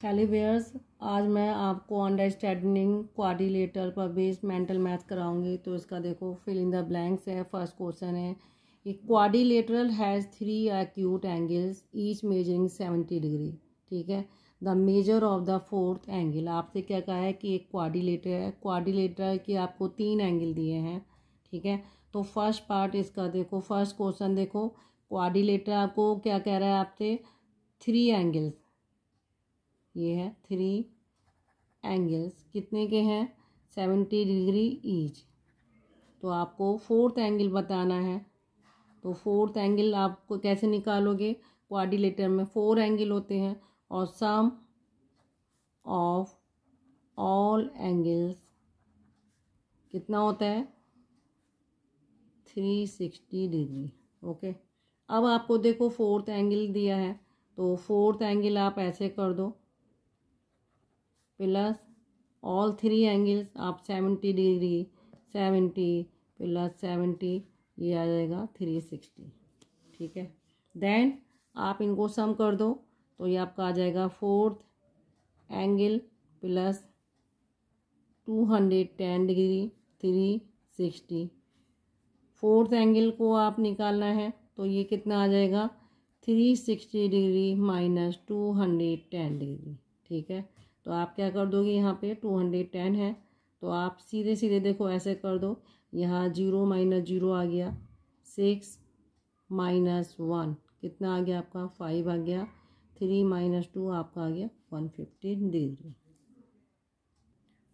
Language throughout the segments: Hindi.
हेलो व्यूअर्स, आज मैं आपको अंडरस्टैंडिंग क्वाड्रिलेटरल पर बेस्ड मेंटल मैथ कराऊंगी। तो इसका देखो फिल इन द ब्लैंक्स है। फर्स्ट क्वेश्चन है, एक quadrilateral has 3 acute angles each measuring 70 degree. ठीक है, the measure of the fourth angle. आपसे क्या कहा है कि एक क्वाड्रिलेटर है, क्वाड्रिलेटर की आपको 3 एंगल दिए हैं। ठीक है, तो फर्स्ट पार्ट इसका देखो, फर्स्ट क्वेश्चन देखो, क्वाड्रिलेटर आपको क्या कह रहा है आपसे, 3 एंगल्स, ये है 3 एंगल्स कितने के हैं, 70 डिग्री ईच। तो आपको फोर्थ एंगल बताना है। तो फोर्थ एंगल आपको कैसे निकालोगे, क्वाड्रिलेटर में 4 एंगल होते हैं और सम ऑफ ऑल एंगल्स कितना होता है, 360 डिग्री। ओके, अब आपको देखो फोर्थ एंगल दिया है, तो फोर्थ एंगल आप ऐसे कर दो, प्लस ऑल 3 एंगल्स आप 70 डिग्री, 70 प्लस 70, ये आ जाएगा 360। ठीक है, देन आप इनको सम कर दो, तो ये आपका आ जाएगा fourth angle plus 210 degree 360। Fourth angle को आप निकालना है, तो ये कितना आ जाएगा, 360 डिग्री माइनस 210 डिग्री। ठीक है, तो आप क्या कर दोगे, यहाँ पे 210 है, तो आप सीधे सीधे देखो ऐसे कर दो, यहाँ 0 माइनस 0 आ गया, 6 माइनस 1 कितना आ गया आपका, 5 आ गया, 3 माइनस 2 आपका आ गया 150 डिग्री।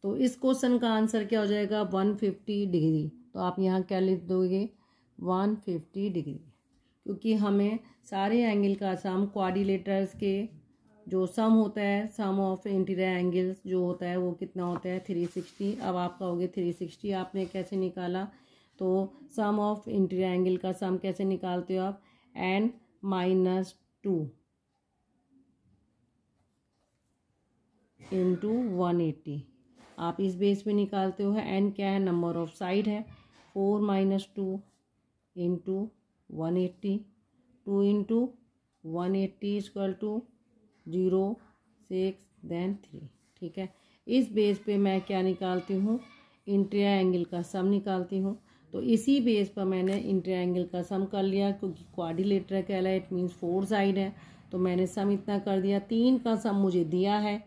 तो इस क्वेश्चन का आंसर क्या हो जाएगा, 150 डिग्री। तो आप यहाँ क्या लिख दोगे, 150 डिग्री, क्योंकि हमें सारे एंगल का सम, क्वाड्रिलेटर्स के जो सम होता है, सम ऑफ इंटीरियर एंगल्स जो होता है वो कितना होता है, 360। अब आप कहोगे 360 आपने कैसे निकाला, तो सम ऑफ इंटीरियर एंगल का सम कैसे निकालते हो आप, n माइनस 2 इंटू 180। आप इस बेस पे निकालते हो, n क्या है, नंबर ऑफ साइड है, 4 minus 2 into 180, 2 into 180 equal to 0 6 then 3। ठीक है, इस बेस पे मैं क्या निकालती हूँ, इंटीरियर एंगल का सम निकालती हूँ। तो इसी बेस पर मैंने इंटीरियर एंगल का सम कर लिया, क्योंकि क्वाड्रिलेटरल कहला है, इट मीन्स 4 साइड है, तो मैंने सम इतना कर दिया। 3 का सम मुझे दिया है,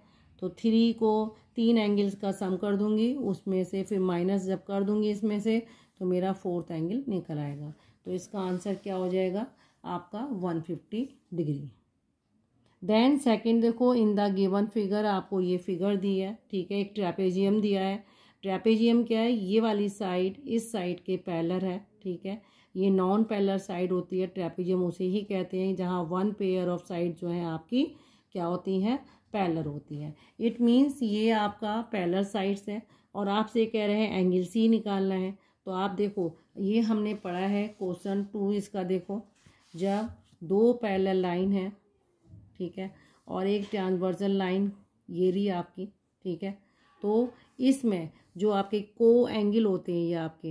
तो 3 को 3 एंगल्स का सम कर दूंगी, उसमें से फिर माइनस जब कर दूंगी इसमें से, तो मेरा फोर्थ एंगल निकल आएगा। तो इसका आंसर क्या हो जाएगा आपका, 150 डिग्री। देन सेकंड देखो, इन द गिवन फिगर, आपको ये फिगर दी है। ठीक है, एक ट्रेपेजियम दिया है। ट्रेपेजियम क्या है, ये वाली साइड इस साइड के पैरेलल है। ठीक है, ये नॉन पैरेलल साइड होती है, ट्रेपेजियम उसे ही कहते हैं जहाँ 1 पेयर ऑफ साइड जो है आपकी क्या होती हैं, पैरेलल होती है। इट मीन्स ये आपका पैरेलल साइड्स है, और आपसे कह रहे हैं एंगल सी निकालना है। तो आप देखो, ये हमने पढ़ा है क्वेश्चन 2, इसका देखो, जब 2 पैरेलल लाइन है, ठीक है, और एक ट्रांसवर्सल लाइन ये रही आपकी। ठीक है, तो इसमें जो आपके को एंगल होते हैं, ये आपके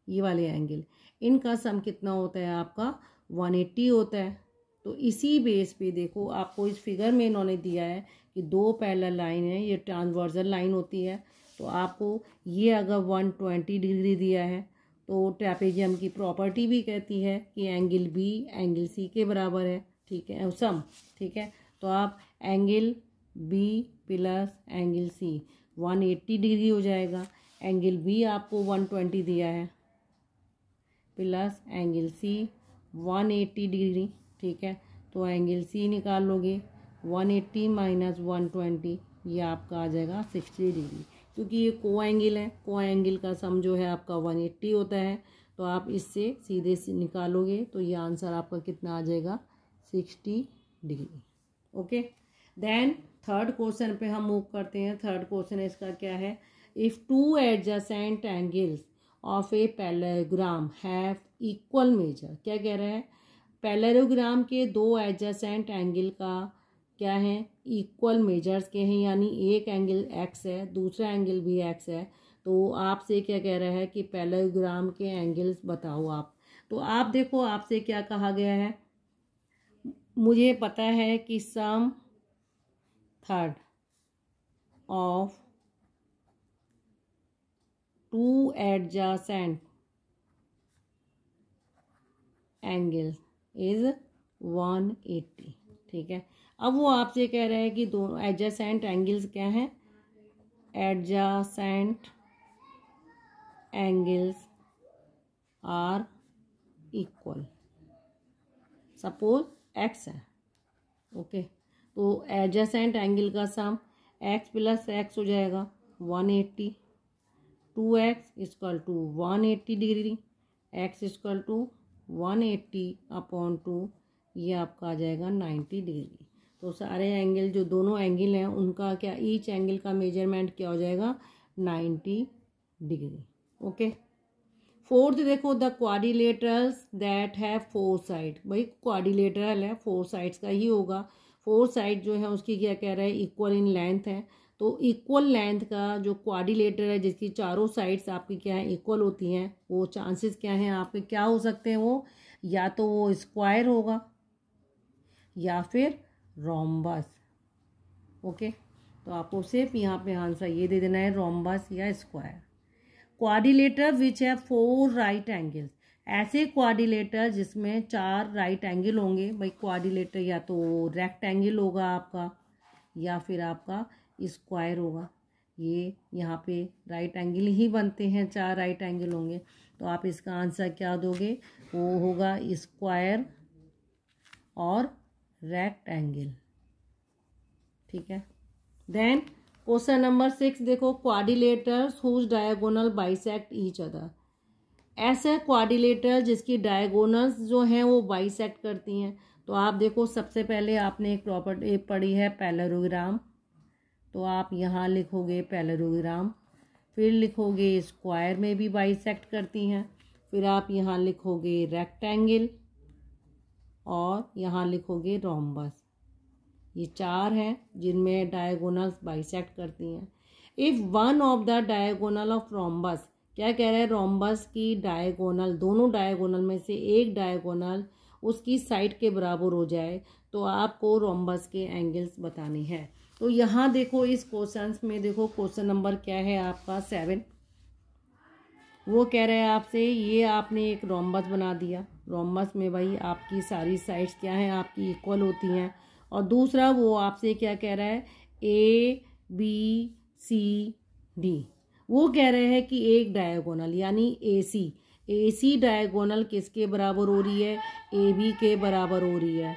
ये वाले एंगल, इनका सम कितना होता है आपका, 180 होता है। तो इसी बेस पे देखो, आपको इस फिगर में इन्होंने दिया है कि 2 पैरेलल लाइन है, ये ट्रांसवर्सल लाइन होती है। तो आपको ये अगर 120 डिग्री दिया है, तो ट्रेपेजियम की प्रॉपर्टी भी कहती है कि एंगल बी एंगल सी के बराबर है। ठीक है, सम। ठीक है, तो आप angle B plus angle C 180 degree हो जाएगा। एंगल बी आपको 120 दिया है, प्लस एंगल सी 180 डिग्री। ठीक है, तो एंगल सी निकाल लोगे, 180 माइनस 120, ये आपका आ जाएगा 60 डिग्री। क्योंकि ये को एंगल है, को एंगल का सम जो है आपका 180 होता है, तो आप इससे सीधे से निकालोगे, तो ये आंसर आपका कितना आ जाएगा, 60 degree. Okay, then third question पे हम मूव करते हैं। थर्ड क्वेश्चन इसका क्या है, if 2 adjacent angles of a parallelogram have equal major. क्या कह रहा है, पैरेललोग्राम के 2 एडजेसेंट एंगल का क्या है, इक्वल मेजर्स के हैं, यानी एक एंगल एक्स है, दूसरा एंगल भी एक्स है। तो आपसे क्या कह रहा है कि पैरेललोग्राम के एंगल्स बताओ आप। तो आप देखो, आपसे क्या कहा गया है, मुझे पता है कि सम third of two adjacent angles is 180। ठीक है, अब वो आपसे कह रहा है कि दोनों एडजेसेंट एंगल्स क्या हैं, adjacent angles are equal, suppose x है। ओके, तो एडजेसेंट एंगल का सम एक्स प्लस एक्स हो जाएगा 180, 2x equal to 180 degree, x equal to 180/2, ये आपका आ जाएगा 90 डिग्री। तो सारे एंगल जो दोनों एंगल हैं उनका क्या, ईच एंगल का मेजरमेंट क्या हो जाएगा, 90 डिग्री। ओके, फोर्थ देखो, the quadrilaterals that have 4 side. भाई क्वाड्रिलेटरल है, 4 साइड्स का ही होगा। 4 साइड जो है उसकी क्या कह रहा है, इक्वल इन लेंथ है। तो इक्वल लेंथ का जो क्वाड्रिलेटर है जिसकी चारों साइड्स आपकी क्या है, इक्वल होती हैं, वो चांसेस क्या हैं आपके, क्या हो सकते हैं वो, या तो वो स्क्वायर होगा या फिर रोम्बस। ओके, तो आपको सिर्फ यहाँ पे आंसर ये दे देना है, रोम्बस या स्क्वायर। क्वाड्रिलेटर विच है 4 राइट एंगल्स, ऐसे क्वाड्रिलेटर जिसमें 4 राइट एंगल होंगे। भाई क्वाड्रिलेटर या तो रेक्टेंगल होगा आपका या फिर आपका स्क्वायर होगा। ये यहाँ पे राइट एंगल ही बनते हैं, 4 राइट एंगल होंगे। तो आप इसका आंसर क्या दोगे, वो होगा स्क्वायर और रेक्टेंगल। ठीक है, देन क्वेश्चन नंबर 6 देखो, quadrilaterals whose diagonal bisect each other. ऐसा क्वाड्रिलेटर जिसकी डायगोनल्स जो हैं वो बाइसेक्ट करती हैं। तो आप देखो, सबसे पहले आपने एक प्रॉपर्टी पढ़ी है पैरेललोग्राम, तो आप यहाँ लिखोगे पैरेललोग्राम, फिर लिखोगे स्क्वायर में भी बाइसेक्ट करती हैं, फिर आप यहाँ लिखोगे रेक्टेंगल और यहाँ लिखोगे रोम्बस। ये 4 हैं जिनमें डायगोनल्स बाइसेक्ट करती हैं। If one of the diagonal of rhombus, क्या कह रहा है, रोम्बस की डायगोनल, दोनों डायगोनल में से एक डायगोनल उसकी साइड के बराबर हो जाए तो आपको रोम्बस के एंगल्स बताने हैं। तो यहाँ देखो इस क्वेश्चन में देखो, क्वेश्चन नंबर क्या है आपका 7। वो कह रहे हैं आपसे, ये आपने एक रोम्बस बना दिया। रोम्बस में भाई आपकी सारी साइड्स क्या हैं, आपकी इक्वल होती हैं। और दूसरा वो आपसे क्या कह रहा है, ABCD। वो कह रहे हैं कि एक डायगोनल यानी AC डायगोनल किसके बराबर हो रही है, AB के बराबर हो रही है।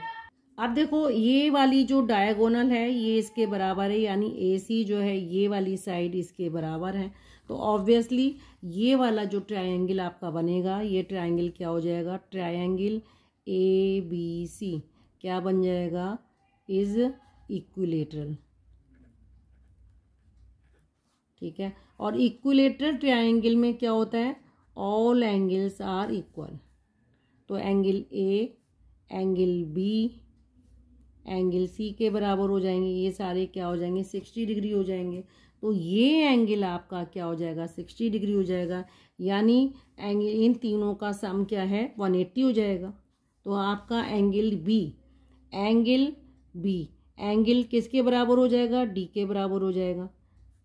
अब देखो ये वाली जो डायगोनल है ये इसके बराबर है, यानी AC जो है ये वाली साइड इसके बराबर है। तो ऑब्वियसली ये वाला जो ट्रायंगल आपका बनेगा, ये ट्रायंगल क्या हो जाएगा, ट्रायंगल ABC क्या बन जाएगा, इज इक्विलेटरल। ठीक है, और इक्विलेटरल ट्रायंगल में क्या होता है, ऑल एंगल्स आर इक्वल। तो angle A, angle B, angle C के बराबर हो जाएंगे, ये सारे क्या हो जाएंगे, 60 डिग्री हो जाएंगे। तो ये एंगल आपका क्या हो जाएगा, 60 डिग्री हो जाएगा, यानी एंगल इन तीनों का सम क्या है, 180 हो जाएगा। तो आपका एंगल B एंगल किसके बराबर हो जाएगा, D के बराबर हो जाएगा,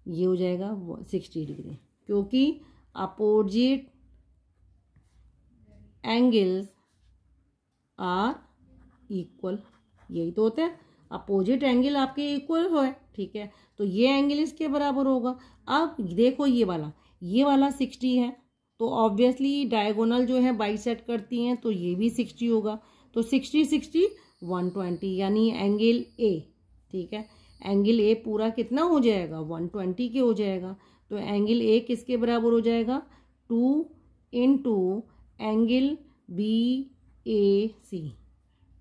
ये हो जाएगा 60 डिग्री, क्योंकि अपोजिट एंगल्स आर इक्वल। यही तो होता है, अपोजिट एंगल आपके इक्वल हो। ठीक है, तो ये एंगल इसके बराबर होगा। अब देखो ये वाला 60 है, तो ऑब्वियसली डायगोनल जो है बाइसेक्ट करती हैं, तो ये भी 60 होगा। तो 60 120, यानी एंगल A। ठीक है, एंगल A पूरा कितना हो जाएगा, 120 के हो जाएगा। तो एंगल A किसके बराबर हो जाएगा, 2 इंटू एंगल BAC।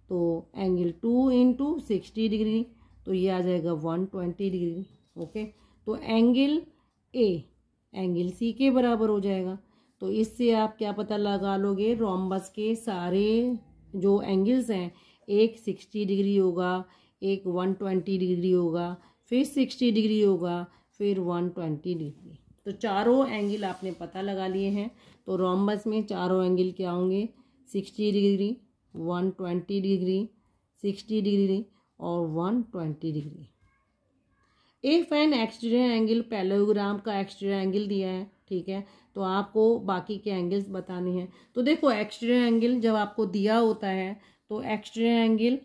तो एंगल 2 इंटू 60 डिग्री, तो ये आ जाएगा 120 डिग्री। ओके, तो एंगल A एंगल C के बराबर हो जाएगा। तो इससे आप क्या पता लगा लोगे, रोम्बस के सारे जो एंगल्स हैं, एक 60 डिग्री होगा, एक 120 डिग्री होगा, फिर 60 डिग्री होगा, फिर 120 डिग्री। तो चारों एंगल आपने पता लगा लिए हैं। तो रोम्बस में चारों एंगल क्या होंगे, 60 डिग्री, 120 डिग्री, 60 डिग्री और 120 degree. If N exterior angle, parallelogram का एक्सटीरियर एंगल दिया है, ठीक है, तो आपको बाकी के एंगल्स बताने हैं। तो देखो एक्सटीरियर एंगल जब आपको दिया होता है तो exterior angle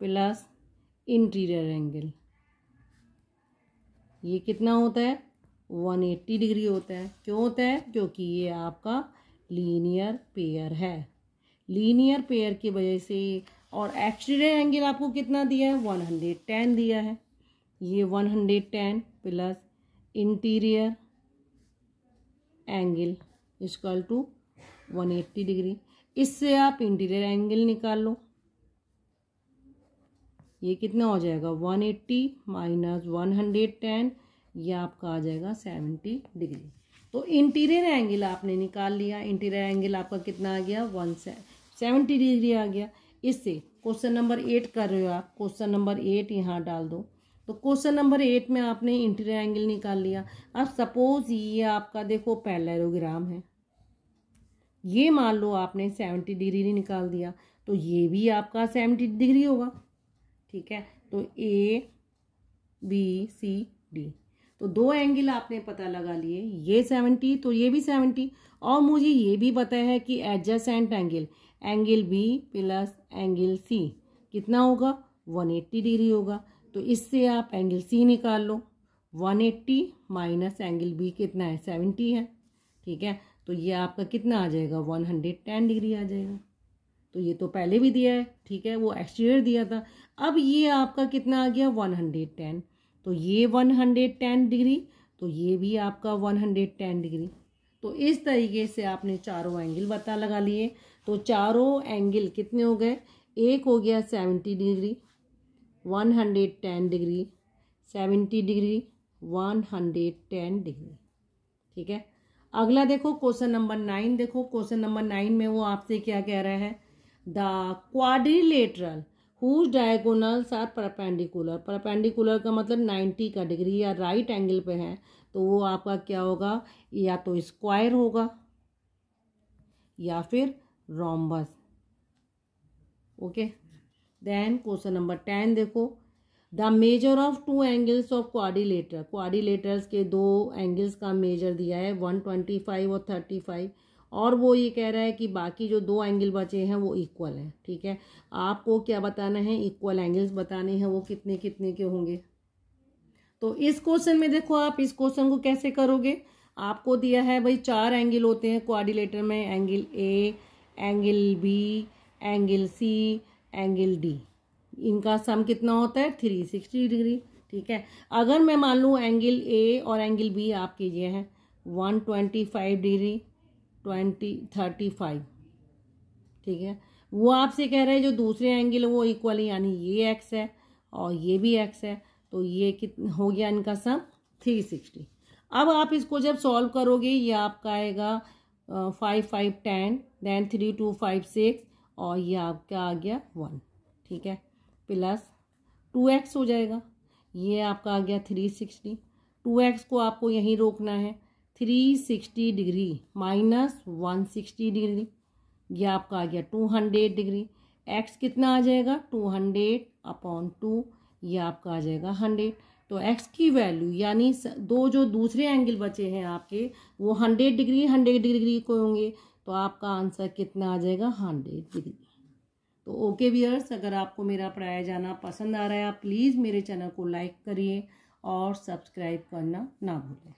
plus interior angle, ये कितना होता है 180 डिग्री होता है। क्यों होता है? क्योंकि ये आपका लीनियर पेयर है, लीनियर पेयर की वजह से। और एक्सटीरियर एंगल आपको कितना दिया है 110 दिया है, ये 110 plus interior angle equal to 180 degree. इससे आप इंटीरियर एंगल निकाल लो, ये कितना हो जाएगा 180 माइनस 110, ये आपका आ जाएगा 70 डिग्री। तो इंटीरियर एंगल आपने निकाल लिया, इंटीरियर एंगल आपका कितना आ गया 170 डिग्री आ गया। इससे क्वेश्चन नंबर 8 कर रहे हो आप, क्वेश्चन नंबर 8 यहाँ डाल दो। तो क्वेश्चन नंबर 8 में आपने इंटीरियर एंगल निकाल लिया। अब सपोज ये आपका देखो पैरेललोग्राम है, ये मान लो आपने 70 डिग्री निकाल दिया, तो ये भी आपका 70 डिग्री होगा, ठीक है। तो ए बी सी डी, तो दो एंगल आपने पता लगा लिए, ये 70 तो ये भी 70। और मुझे ये भी पता है कि adjacent angle, angle B plus angle C कितना होगा 180 डिग्री होगा। तो इससे आप एंगल सी निकाल लो, 180 माइनस एंगल बी कितना है 70 है, ठीक है। तो ये आपका कितना आ जाएगा 110 डिग्री आ जाएगा। तो ये तो पहले भी दिया है, ठीक है, वो एक्सटीरियर दिया था। अब ये आपका कितना आ गया 110, तो ये 110 डिग्री, तो ये भी आपका 110 डिग्री। तो इस तरीके से आपने चारों एंगल पता लगा लिए। तो चारों एंगल कितने हो गए, एक हो गया 70 डिग्री, 110 डिग्री, 70 डिग्री, 110 डिग्री, ठीक है। अगला देखो क्वेश्चन नंबर 9, देखो क्वेश्चन नंबर 9 में वो आपसे क्या कह रहा है, the quadrilateral whose diagonals are perpendicular, perpendicular का मतलब 90 का डिग्री या राइट एंगल पे है, तो वो आपका क्या होगा, या तो स्क्वायर होगा या फिर rhombus, okay. Then question number 10 देखो, the measure of two angles of quadrilateral, quadrilaterals के दो एंगल्स का मेजर दिया है 125 और 35, और वो ये कह रहा है कि बाकी जो दो एंगल बचे हैं वो इक्वल हैं, ठीक है। आपको क्या बताना है, इक्वल एंगल्स बताने हैं, वो कितने कितने के होंगे। तो इस क्वेश्चन में देखो आप इस क्वेश्चन को कैसे करोगे, आपको दिया है भाई 4 एंगल होते हैं क्वाड्रिलेटर में, angle A, angle B, angle C, angle D, इनका सम कितना होता है 360 डिग्री, ठीक है। अगर मैं मान लूँ एंगल ए और एंगल बी आपके ये हैं 125 डिग्री 35, ठीक है, वो आपसे कह रहे हैं जो दूसरे एंगल है वो इक्वल, यानी ये एक्स है और ये भी एक्स है, तो ये कितना हो गया इनका सम 360। अब आप इसको जब सॉल्व करोगे ये आपका आएगा 5 5 10, देन 3 2 5 6, और ये आपका आ गया 1, ठीक है, प्लस 2x हो जाएगा, ये आपका आ गया 360। 2x को आपको यहीं रोकना है, 360 डिग्री माइनस 160 डिग्री, ये आपका आ गया 200 डिग्री। x कितना आ जाएगा 200/2, ये आपका आ जाएगा 100। तो x की वैल्यू यानी दो जो दूसरे एंगल बचे हैं आपके वो 100 डिग्री 100 डिग्री को होंगे, तो आपका आंसर कितना आ जाएगा 100 डिग्री। तो ओके व्यूअर्स, अगर आपको मेरा पढ़ाया जाना पसंद आ रहा है आप प्लीज़ मेरे चैनल को लाइक करिए और सब्सक्राइब करना ना भूलें।